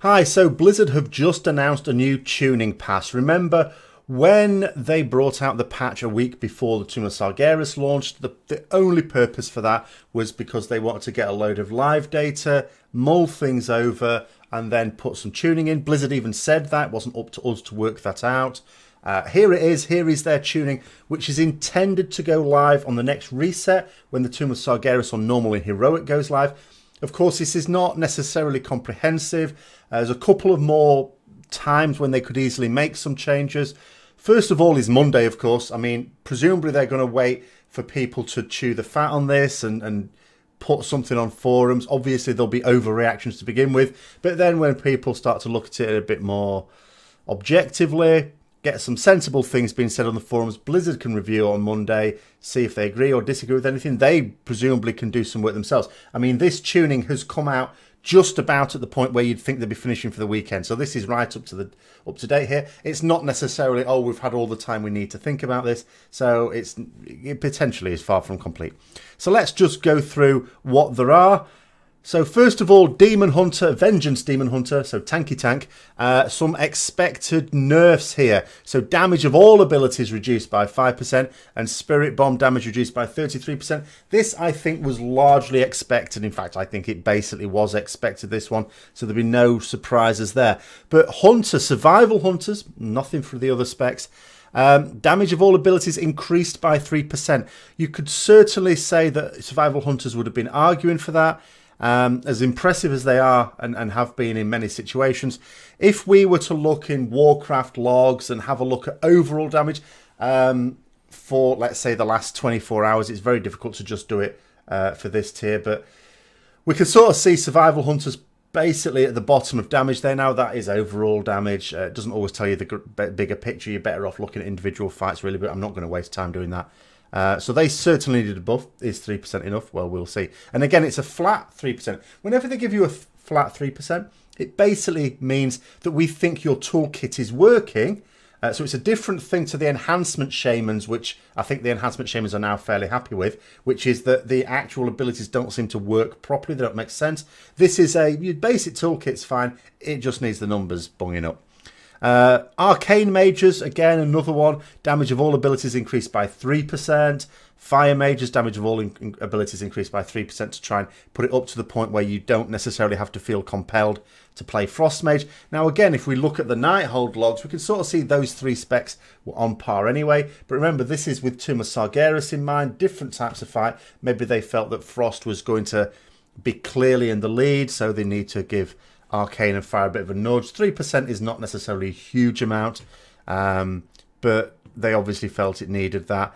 Hi, so Blizzard have just announced a new tuning pass. Remember when they brought out the patch a week before the Tomb of Sargeras launched, the only purpose for that was because they wanted to get a load of live data, mull things over, and then put some tuning in. Blizzard even said that. It wasn't up to us to work that out. Here it is. Here is their tuning, which is intended to go live on the next reset when the Tomb of Sargeras on normal and heroic goes live. Of course, this is not necessarily comprehensive. There's a couple of more times when they could easily make some changes. First of all is Monday, of course. I mean, presumably they're going to wait for people to chew the fat on this and put something on forums. Obviously, there'll be overreactions to begin with. But then when people start to look at it a bit more objectively, get some sensible things being said on the forums, Blizzard can review on Monday, see if they agree or disagree with anything. They presumably can do some work themselves. I mean, this tuning has come out just about at the point where you'd think they'd be finishing for the weekend. So this is right up to date here. It's not necessarily, oh, we've had all the time we need to think about this. So it potentially is far from complete. So let's just go through what there are. So first of all, Demon Hunter, Vengeance Demon Hunter, so tanky tank, some expected nerfs here. So damage of all abilities reduced by 5% and Spirit Bomb damage reduced by 33%. This, I think, was largely expected. In fact, I think it basically was expected, this one. So there'll be no surprises there. But Hunter, Survival Hunters, nothing for the other specs. Damage of all abilities increased by 3%. You could certainly say that Survival Hunters would have been arguing for that. As impressive as they are and have been in many situations, if we were to look in Warcraft logs and have a look at overall damage for, let's say, the last 24 hours, it's very difficult to just do it for this tier, but we can sort of see Survival Hunters basically at the bottom of damage there now. That is overall damage. It doesn't always tell you the bigger picture. You're better off looking at individual fights, really, but I'm not going to waste time doing that. So they certainly needed a buff. Is 3% enough? Well, we'll see. And again, it's a flat 3%. Whenever they give you a flat 3%, it basically means that we think your toolkit is working. So it's a different thing to the enhancement shamans, which I think the enhancement shamans are now fairly happy with, which is that the actual abilities don't seem to work properly. They don't make sense. This is your basic toolkit's fine. It just needs the numbers bunging up. Arcane Mages, again, another one. Damage of all abilities increased by 3%. Fire Mages, damage of all abilities increased by 3% to try and put it up to the point where you don't necessarily have to feel compelled to play Frost Mage. Now, again, if we look at the Nighthold logs, we can sort of see those three specs were on par anyway. But remember, this is with Tomb of Sargeras in mind, different types of fight. Maybe they felt that Frost was going to be clearly in the lead, so they need to give Arcane and Fire a bit of a nudge. 3% is not necessarily a huge amount, but they obviously felt it needed that.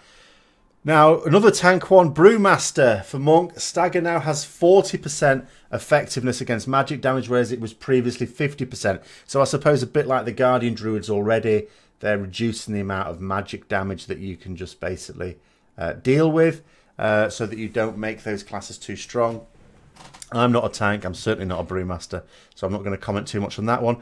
Now, another tank one, Brewmaster for Monk. Stagger now has 40% effectiveness against magic damage, whereas it was previously 50%. So I suppose a bit like the Guardian Druids already, they're reducing the amount of magic damage that you can just basically deal with, so that you don't make those classes too strong. I'm not a tank. I'm certainly not a Brewmaster, so I'm not going to comment too much on that one.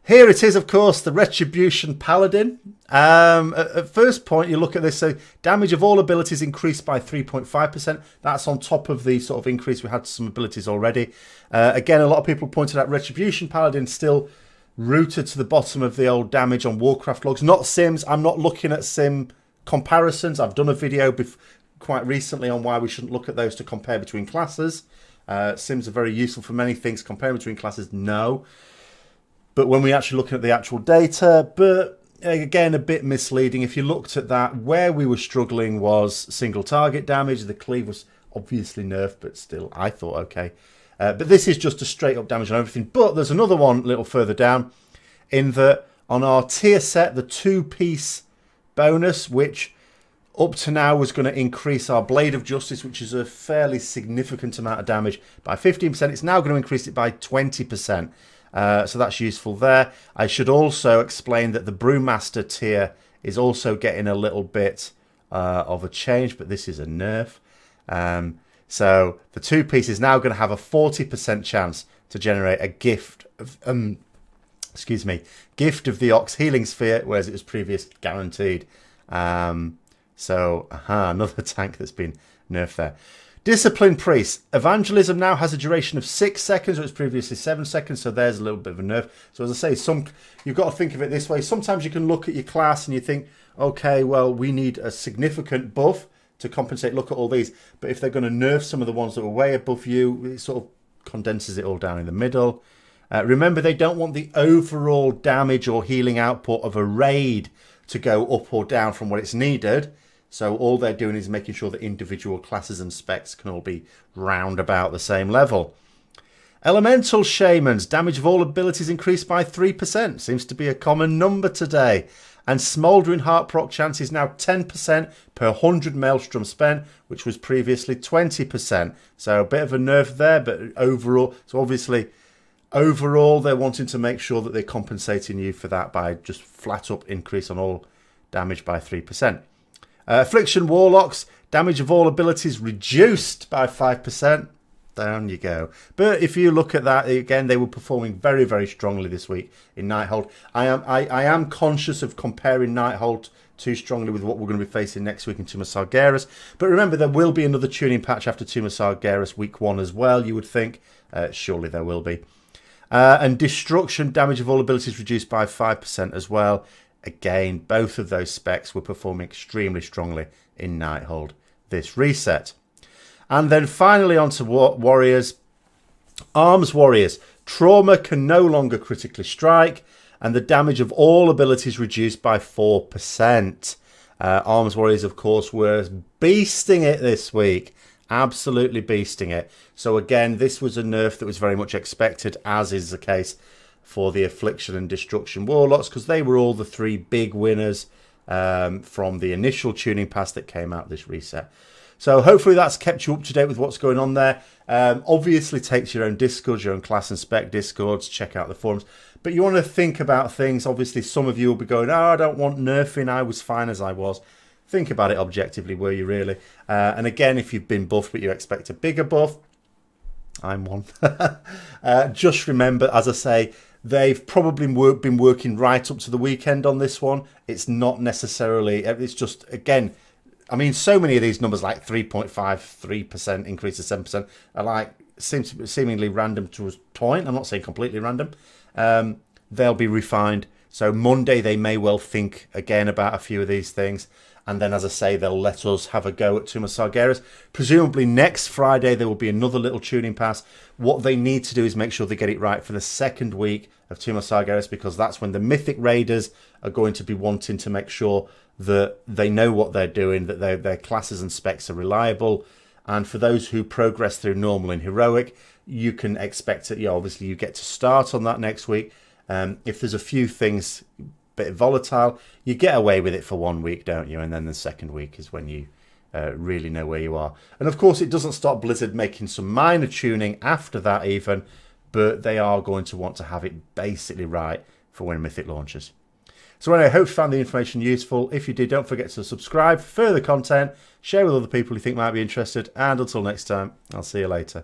Here it is, of course, the Retribution Paladin. At first point, you look at this, so damage of all abilities increased by 3.5%. That's on top of the sort of increase we had to some abilities already. Again, a lot of people pointed out Retribution Paladin still rooted to the bottom of the old damage on Warcraft logs. Not Sims. I'm not looking at Sim comparisons. I've done a video quite recently on why we shouldn't look at those to compare between classes. Sims are very useful for many things. Comparing between classes, no. But when we actually look at the actual data, but again, a bit misleading. If you looked at that, where we were struggling was single target damage. The cleave was obviously nerfed, but still, I thought okay. But this is just a straight up damage on everything. But there's another one a little further down, in that on our tier set, the 2-piece bonus, which up to now was going to increase our Blade of Justice, which is a fairly significant amount of damage, by 15%. It's now going to increase it by 20%. So that's useful there. I should also explain that the Brewmaster tier is also getting a little bit of a change, but this is a nerf. So the 2-piece is now going to have a 40% chance to generate a gift of, gift of the Ox Healing Sphere, whereas it was previously guaranteed. So, another tank that's been nerfed there. Discipline Priest. Evangelism now has a duration of 6 seconds, or it's previously 7 seconds, so there's a little bit of a nerf. So as I say, you've got to think of it this way. Sometimes you can look at your class and you think, okay, well, we need a significant buff to compensate. Look at all these. But if they're going to nerf some of the ones that were way above you, it sort of condenses it all down in the middle. Remember, they don't want the overall damage or healing output of a raid to go up or down from what it's needed. So all they're doing is making sure that individual classes and specs can all be round about the same level. Elemental Shamans. Damage of all abilities increased by 3%. Seems to be a common number today. And Smouldering Heart proc chance is now 10% per 100 Maelstrom spent, which was previously 20%. So a bit of a nerf there, but overall, so obviously, overall, they're wanting to make sure that they're compensating you for that by just flat up increase on all damage by 3%. Affliction Warlocks, damage of all abilities reduced by 5%. Down you go. But if you look at that, again, they were performing very, very strongly this week in Nighthold. I am conscious of comparing Nighthold too strongly with what we're going to be facing next week in Tomb of Sargeras. But remember, there will be another tuning patch after Tomb of Sargeras week 1 as well, you would think. Surely there will be. And Destruction, damage of all abilities reduced by 5% as well. Again, both of those specs were performing extremely strongly in Nighthold this reset. And then finally on to Warriors. Arms Warriors. Trauma can no longer critically strike, and the damage of all abilities reduced by 4%. Arms Warriors, of course, were beasting it this week. Absolutely beasting it. So again, this was a nerf that was very much expected, as is the case for the Affliction and Destruction Warlocks, because they were all the 3 big winners from the initial tuning pass that came out this reset. So hopefully that's kept you up to date with what's going on there. Obviously takes your own Discords, your own class and spec Discords, check out the forums. But you want to think about things. Obviously some of you will be going, oh, I don't want nerfing, I was fine as I was. Think about it objectively, were you really? And again, if you've been buffed but you expect a bigger buff, I'm one. Just remember, as I say, they've probably been working right up to the weekend on this one. It's not necessarily, it's just, again, I mean, so many of these numbers like 3.5, 3% increase to 7% are like seemingly random to a point. I'm not saying completely random. They'll be refined. So Monday they may well think again about a few of these things. And then, as I say, they'll let us have a go at Tomb of Sargeras. Presumably next Friday there will be another little tuning pass. What they need to do is make sure they get it right for the second week of Tomb of Sargeras, because that's when the Mythic Raiders are going to be wanting to make sure that they know what they're doing, that their classes and specs are reliable. And for those who progress through normal and heroic, you can expect it. Obviously you get to start on that next week. If there's a few things a bit volatile, you get away with it for 1 week, don't you? And then the second week is when you really know where you are. And of course, it doesn't stop Blizzard making some minor tuning after that even, but they are going to want to have it basically right for when Mythic launches. So anyway, I hope you found the information useful. If you did, don't forget to subscribe for further content, share with other people you think might be interested, and until next time, I'll see you later.